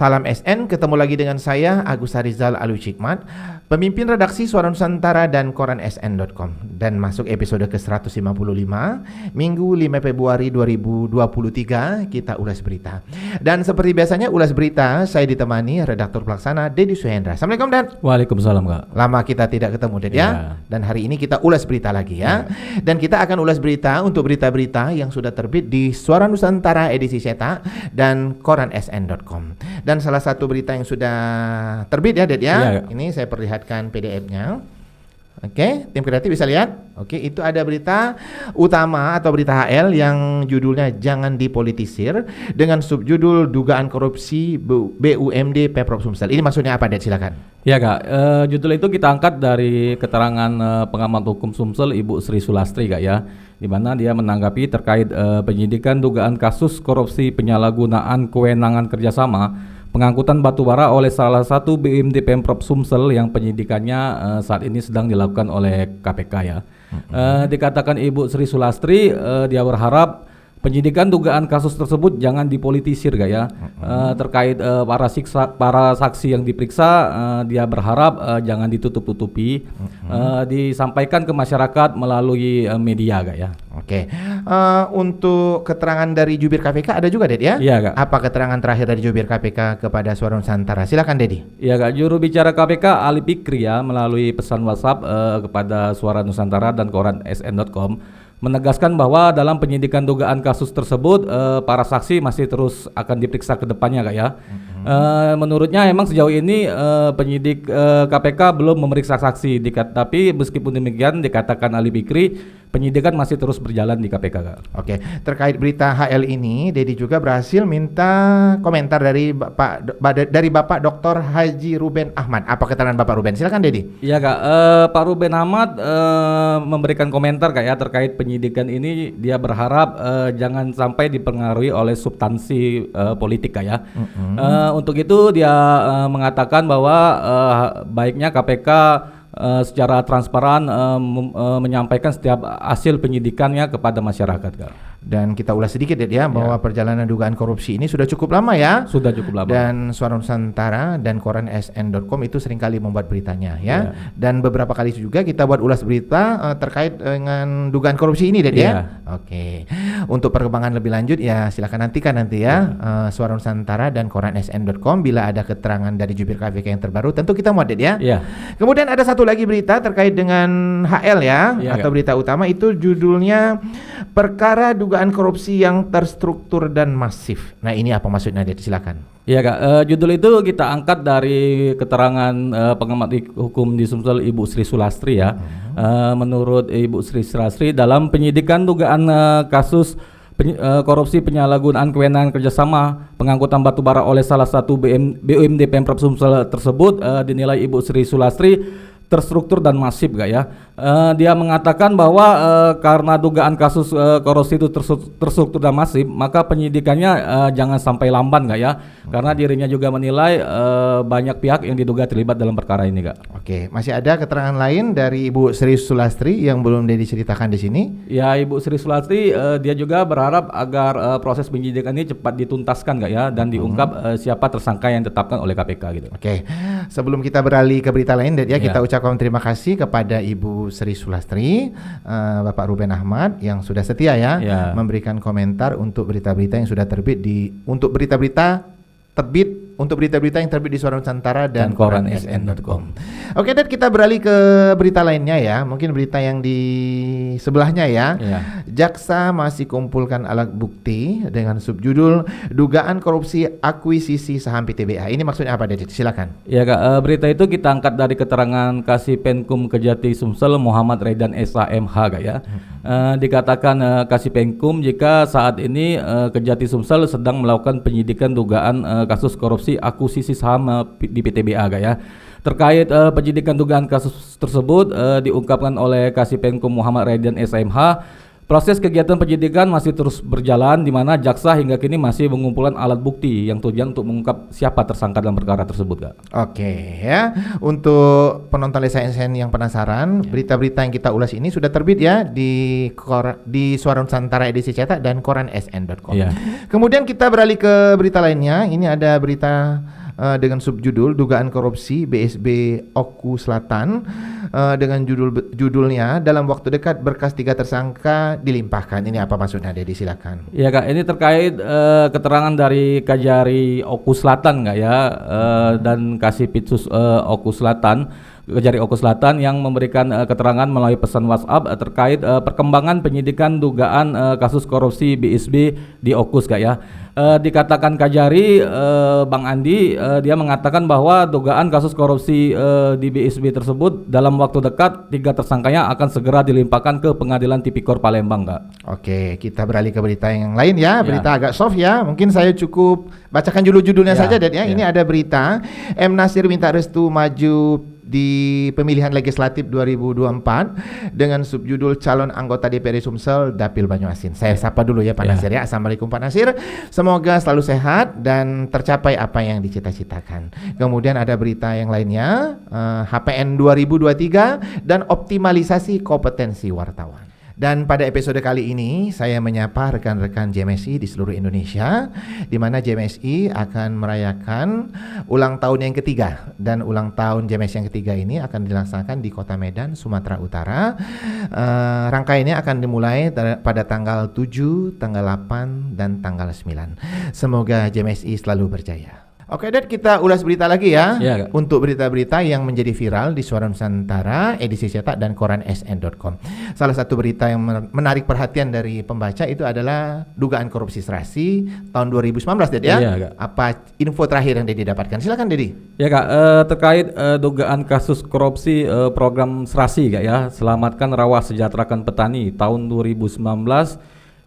Salam SN, ketemu lagi dengan saya Agus Harizal Alucikmat, pemimpin redaksi Suara Nusantara dan koran sn.com, dan masuk episode ke-155 Minggu 5 Februari 2023 kita ulas berita. Dan seperti biasanya ulas berita saya ditemani redaktur pelaksana Dedi Suhendra. Assalamualaikum Dan. Waalaikumsalam Kak. Lama kita tidak ketemu Ded ya. Dan hari ini kita ulas berita lagi ya. Dan kita akan ulas berita untuk berita-berita yang sudah terbit di Suara Nusantara edisi cetak dan koran sn.com. Dan salah satu berita yang sudah terbit ya Ded ya. Ini saya perlihatkan PDF-nya. Oke, tim kreatif bisa lihat. Oke, itu ada berita utama atau berita HL yang judulnya Jangan Dipolitisir dengan subjudul Dugaan Korupsi BUMD Pemprov Sumsel. Ini maksudnya apa Ded? Silakan. Ya Kak, judul itu kita angkat dari keterangan pengamat hukum Sumsel Ibu Sri Sulastri Kak ya, di mana dia menanggapi terkait penyidikan dugaan kasus korupsi penyalahgunaan kewenangan kerjasama pengangkutan batubara oleh salah satu BUMD Pemprov Sumsel yang penyidikannya saat ini sedang dilakukan oleh KPK ya. Dikatakan Ibu Sri Sulastri, dia berharap penyidikan dugaan kasus tersebut jangan dipolitisir Kak ya. Terkait para saksi yang diperiksa, dia berharap jangan ditutup-tutupi, disampaikan ke masyarakat melalui media Kak ya. Oke. Untuk keterangan dari jubir KPK ada juga Ded ya? Iya Kak. Apa keterangan terakhir dari jubir KPK kepada Suara Nusantara? Silakan Dedi. Iya Kak, juru bicara KPK Ali Fikri ya melalui pesan WhatsApp kepada Suara Nusantara dan koran sn.com menegaskan bahwa dalam penyidikan dugaan kasus tersebut para saksi masih terus akan diperiksa ke depannya Kak ya. Menurutnya emang sejauh ini penyidik KPK belum memeriksa saksi, tapi meskipun demikian dikatakan Ali Fikri, penyidikan masih terus berjalan di KPK Kak. Oke, terkait berita HL ini, Dedi juga berhasil minta komentar dari Bapak Dr. Haji Ruben Ahmad. Apa keterangan Bapak Ruben? Silakan Dedi. Iya Kak, Pak Ruben Ahmad memberikan komentar Kak ya terkait penyidikan ini. Dia berharap jangan sampai dipengaruhi oleh substansi politik Kak ya. Untuk itu dia mengatakan bahwa baiknya KPK secara transparan menyampaikan setiap hasil penyidikannya kepada masyarakat Kak. Dan kita ulas sedikit ya bahwa perjalanan dugaan korupsi ini sudah cukup lama ya. Sudah cukup lama. Dan Suara Nusantara dan koran sn.com itu seringkali membuat beritanya ya. Dan beberapa kali juga kita buat ulas berita terkait dengan dugaan korupsi ini ya. Oke. Untuk perkembangan lebih lanjut ya silakan nantikan nanti ya Suara Nusantara dan koran sn.com bila ada keterangan dari jubir KPK yang terbaru tentu kita muat ya. Kemudian ada satu lagi berita terkait dengan HL ya, atau berita utama itu judulnya Perkara Dugaan Korupsi yang Terstruktur dan Masif. Nah ini apa maksudnya Ded? Silakan. Iya Kak, judul itu kita angkat dari keterangan pengamat hukum di Sumsel Ibu Sri Sulastri ya. Menurut Ibu Sri Sulastri dalam penyidikan dugaan kasus korupsi penyalahgunaan kewenangan kerjasama pengangkutan batubara oleh salah satu BUMD Pemprov Sumsel tersebut dinilai Ibu Sri Sulastri terstruktur dan masif Kak ya. Dia mengatakan bahwa karena dugaan kasus korupsi itu terstruktur dan masif, maka penyidikannya jangan sampai lamban Kak ya. Karena dirinya juga menilai banyak pihak yang diduga terlibat dalam perkara ini Kak. Oke, masih ada keterangan lain dari Ibu Sri Sulastri yang belum diceritakan di sini? Ya, Ibu Sri Sulastri dia juga berharap agar proses penyidikan ini cepat dituntaskan Kak ya, dan diungkap siapa tersangka yang ditetapkan oleh KPK gitu. Oke. Sebelum kita beralih ke berita lain ya, kita ucapkan terima kasih kepada Ibu Sri Sulastri, Bapak Ruben Ahmad yang sudah setia ya memberikan komentar untuk berita-berita yang sudah terbit untuk berita-berita yang terbit di Suara Nusantara dan koran sn.com. Oke, dan kita beralih ke berita lainnya ya. Mungkin berita yang di sebelahnya ya. Jaksa masih kumpulkan alat bukti dengan subjudul Dugaan Korupsi Akuisisi Saham PTBA. Ini maksudnya apa Ded? Silakan. Ya Kak, berita itu kita angkat dari keterangan Kasipenkum Kejati Sumsel Muhammad Redan SHMH Kak ya. Dikatakan Kasipenkum jika saat ini Kejati Sumsel sedang melakukan penyidikan dugaan kasus korupsi akuisisi saham di PTBA Kak ya. Terkait penyidikan dugaan kasus tersebut diungkapkan oleh Kasipenkum Muhammad Redan SHMH, Proses kegiatan penyidikan masih terus berjalan di mana jaksa hingga kini masih mengumpulkan alat bukti yang tujuan untuk mengungkap siapa tersangka dalam perkara tersebut, Kak. Oke ya. Untuk penonton Desa SN yang penasaran, berita-berita yang kita ulas ini sudah terbit ya di Suara Nusantara edisi cetak dan koran sn.com. Ya. Kemudian kita beralih ke berita lainnya. Ini ada berita dengan subjudul dugaan korupsi BSB Oku Selatan, dengan judulnya dalam waktu dekat berkas 3 tersangka dilimpahkan. Ini apa maksudnya, Dedi? Silakan. Ya, Kak, ini terkait keterangan dari Kajari Oku Selatan, Kak, ya, dan Kasipitsus Oku Selatan, Kajari Oku Selatan yang memberikan keterangan melalui pesan WhatsApp terkait perkembangan penyidikan dugaan kasus korupsi BSB di Okus, Kak, ya. Dikatakan Kajari, Bang Andi, dia mengatakan bahwa dugaan kasus korupsi di BSB tersebut dalam waktu dekat 3 tersangkanya akan segera dilimpahkan ke Pengadilan Tipikor Palembang, Kak. Oke, kita beralih ke berita yang lain ya, berita agak soft ya. Mungkin saya cukup bacakan judulnya saja, Dad ya. Ini ada berita M. Nasir minta restu maju di pemilihan legislatif 2024 dengan subjudul calon anggota DPRD Sumsel Dapil Banyuasin. Saya sapa dulu ya Pak Nasir ya. Assalamualaikum Pak Nasir. Semoga selalu sehat dan tercapai apa yang dicita-citakan. Kemudian ada berita yang lainnya, HPN 2023 dan optimalisasi kompetensi wartawan. Dan pada episode kali ini saya menyapa rekan-rekan JMSI di seluruh Indonesia, di mana JMSI akan merayakan ulang tahun yang ketiga, dan ulang tahun JMSI yang ketiga ini akan dilaksanakan di Kota Medan, Sumatera Utara. Rangkaiannya akan dimulai pada tanggal 7, tanggal 8, dan tanggal 9. Semoga JMSI selalu berjaya. Oke, Dad, kita ulas berita lagi ya. Untuk berita-berita yang menjadi viral di Suara Nusantara edisi cetak dan koran sn.com. Salah satu berita yang menarik perhatian dari pembaca itu adalah dugaan korupsi serasi tahun 2019, Dad ya. Apa info terakhir yang Dedi dapatkan? Silakan, Dedi. Ya, Kak, terkait dugaan kasus korupsi program serasi, Kak, ya, Selamatkan Rawa Sejahterakan Petani tahun 2019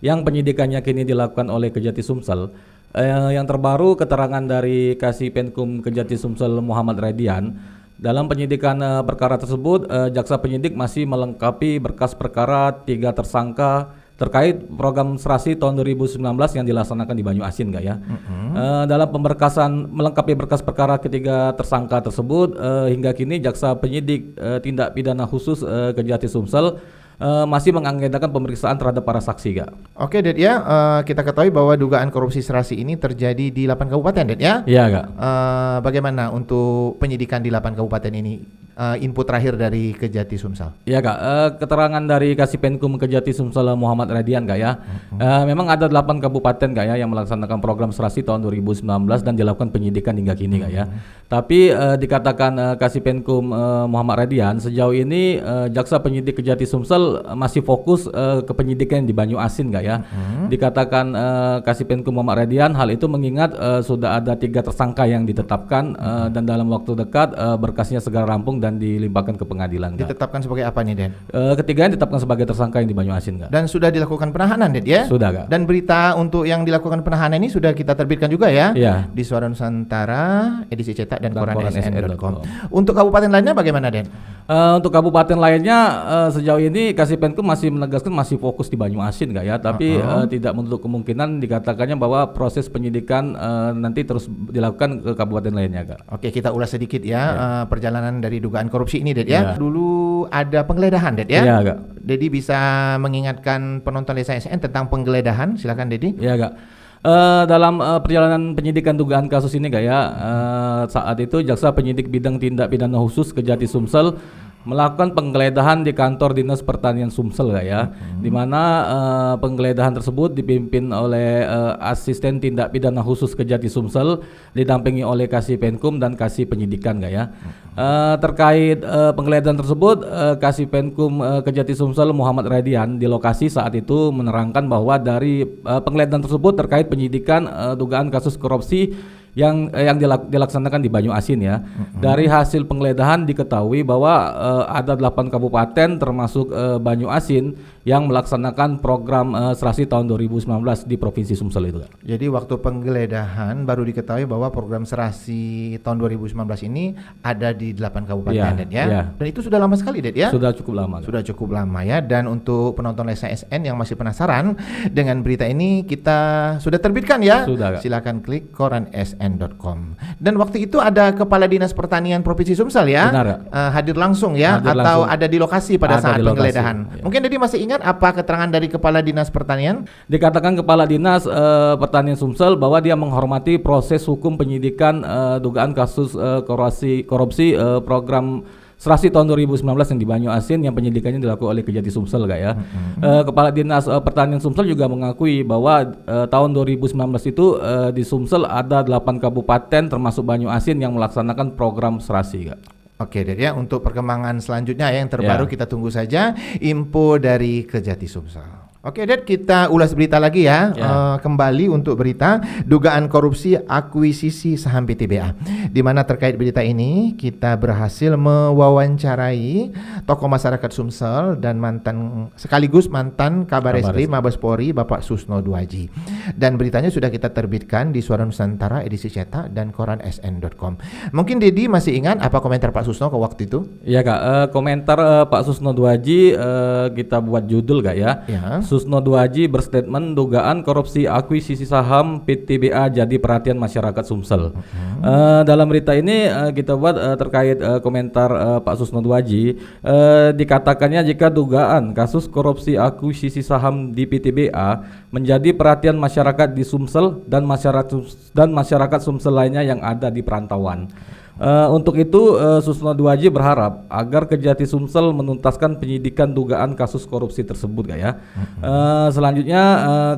yang penyidikannya kini dilakukan oleh Kejati Sumsel. Yang terbaru keterangan dari Kasipenkum Kejati Sumsel Muhammad Radian, dalam penyidikan perkara tersebut jaksa penyidik masih melengkapi berkas perkara 3 tersangka terkait program serasi tahun 2019 yang dilaksanakan di Banyuasin, Kak, ya. Dalam pemberkasan melengkapi berkas perkara ketiga tersangka tersebut, hingga kini jaksa penyidik tindak pidana khusus Kejati Sumsel masih mengagendakan pemeriksaan terhadap para saksi, Kak. Oke, Ded ya, kita ketahui bahwa dugaan korupsi serasi ini terjadi di 8 kabupaten, Ded ya. Iya, Kak. Bagaimana untuk penyidikan di 8 kabupaten ini? Input terakhir dari Kejati Sumsel. Iya, Kak, keterangan dari Kasipenkum Kejati Sumsel Muhammad Radian, Kak, ya. Memang ada 8 kabupaten, Kak, ya, yang melaksanakan program serasi tahun 2019 dan dilakukan penyidikan hingga kini, Kak, ya. Tapi dikatakan Kasipenkum Muhammad Radian, sejauh ini jaksa penyidik Kejati Sumsel masih fokus ke penyidikan di Banyuasin, Kak, ya. Dikatakan Kasipenkum Muhammad Radian, hal itu mengingat sudah ada 3 tersangka yang ditetapkan dan dalam waktu dekat berkasnya segera rampung dan dilimpahkan ke pengadilan, Kak. Ditetapkan sebagai apa nih, Den? Ketiganya ditetapkan sebagai tersangka yang di Banyuasin, Kak. Dan sudah dilakukan penahanan, Den, ya? Sudah, Kak. Dan berita untuk yang dilakukan penahanan ini sudah kita terbitkan juga ya? Iya. Di Suara Nusantara edisi cetak dan koran sn.com. Untuk kabupaten lainnya bagaimana, Den? Untuk kabupaten lainnya sejauh ini Kasipenkum masih menegaskan masih fokus di Banyuasin, Kak, ya. Tapi tidak menutup kemungkinan dikatakannya bahwa proses penyidikan nanti terus dilakukan ke kabupaten lainnya, Kak. Oke, kita ulas sedikit ya, perjalanan dari dugaan korupsi ini, Ded ya. Dulu ada penggeledahan, Ded ya. Iya, Kak. Dedi bisa mengingatkan penonton Desa SN tentang penggeledahan, silakan Dedi. Iya, Kak. Dalam perjalanan penyidikan dugaan kasus ini, Kak, ya, saat itu jaksa penyidik bidang tindak pidana khusus Kejati Sumsel melakukan penggeledahan di kantor Dinas Pertanian Sumsel, Kak, ya, di mana penggeledahan tersebut dipimpin oleh asisten tindak pidana khusus Kejati Sumsel didampingi oleh Kasipenkum dan Kasih Penyidikan, Kak, ya. Terkait penggeledahan tersebut, Kasipenkum Kejati Sumsel Muhammad Radian di lokasi saat itu menerangkan bahwa dari penggeledahan tersebut terkait penyidikan dugaan kasus korupsi yang dilaksanakan di Banyuasin, ya. Dari hasil penggeledahan diketahui bahwa ada 8 kabupaten termasuk Banyuasin yang melaksanakan program serasi tahun 2019 di Provinsi Sumsel itu. Jadi waktu penggeledahan baru diketahui bahwa program serasi tahun 2019 ini ada di 8 kabupaten, Det, ya. Dan itu sudah lama sekali, Det, ya. Sudah cukup lama. Sudah cukup lama, ya. Dan untuk penonton Lensa SN yang masih penasaran dengan berita ini, kita sudah terbitkan, ya. Sudah, silakan klik koransn.com. Dan waktu itu ada Kepala Dinas Pertanian Provinsi Sumsel, ya. Benar, hadir langsung, ya, atau ada di lokasi pada saat penggeledahan. Ya. Mungkin Dedi masih ingat apa keterangan dari Kepala Dinas Pertanian? Dikatakan Kepala Dinas Pertanian Sumsel bahwa dia menghormati proses hukum penyidikan dugaan kasus korupsi program serasi tahun 2019 yang di Banyuasin yang penyidikannya dilakukan oleh Kejati Sumsel, Kak, ya. Kepala Dinas Pertanian Sumsel juga mengakui bahwa tahun 2019 itu di Sumsel ada 8 kabupaten termasuk Banyuasin yang melaksanakan program serasi, Kak. Oke, Det, ya. Untuk perkembangan selanjutnya, ya, yang terbaru kita tunggu saja info dari Kejati Sumsel. Oke, Det, kita ulas berita lagi, ya. Kembali untuk berita dugaan korupsi akuisisi saham PTBA. Di mana terkait berita ini kita berhasil mewawancarai tokoh masyarakat Sumsel dan sekaligus mantan Kabar Eskrim Mabes Polri Bapak Susno Duaji. Dan beritanya sudah kita terbitkan di Suara Nusantara edisi cetak dan koransn.com. Mungkin Dedi masih ingat apa komentar Pak Susno ke waktu itu? Iya, Kak. Komentar Pak Susno Duaji kita buat judul, Kak, ya. Susno Duaji berstatement dugaan korupsi akuisisi saham PTBA jadi perhatian masyarakat Sumsel. Dalam berita ini kita buat terkait komentar Pak Susno Duaji, dikatakannya jika dugaan kasus korupsi akuisisi saham di PTBA menjadi perhatian masyarakat di Sumsel dan masyarakat Sumsel lainnya yang ada di perantauan. Untuk itu Susno Duaji berharap agar Kejati Sumsel menuntaskan penyidikan dugaan kasus korupsi tersebut, Kak, ya. Selanjutnya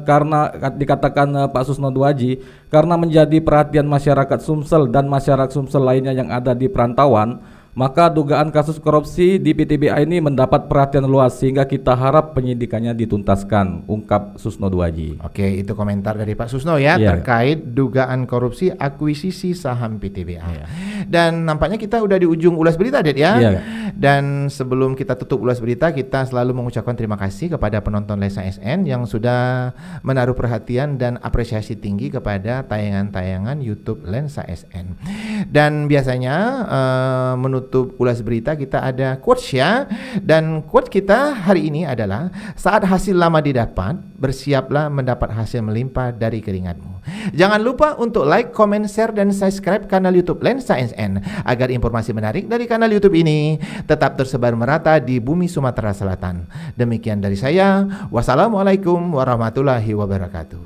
karena dikatakan Pak Susno Duaji karena menjadi perhatian masyarakat Sumsel dan masyarakat Sumsel lainnya yang ada di perantauan, maka dugaan kasus korupsi di PTBA ini mendapat perhatian luas sehingga kita harap penyidikannya dituntaskan, ungkap Susno Duaji. Oke, itu komentar dari Pak Susno, ya, terkait dugaan korupsi akuisisi saham PTBA. Dan nampaknya kita udah di ujung ulas berita, Det, ya. Dan sebelum kita tutup ulas berita, kita selalu mengucapkan terima kasih kepada penonton Lensa SN yang sudah menaruh perhatian dan apresiasi tinggi kepada tayangan-tayangan YouTube Lensa SN. Dan biasanya menutup ulas berita kita ada quotes, ya. Dan quote kita hari ini adalah saat hasil lama didapat, bersiaplah mendapat hasil melimpah dari keringatmu. Jangan lupa untuk like, comment, share, dan subscribe kanal YouTube Lensa SN agar informasi menarik dari kanal YouTube ini tetap tersebar merata di bumi Sumatera Selatan. Demikian dari saya. Wassalamualaikum warahmatullahi wabarakatuh.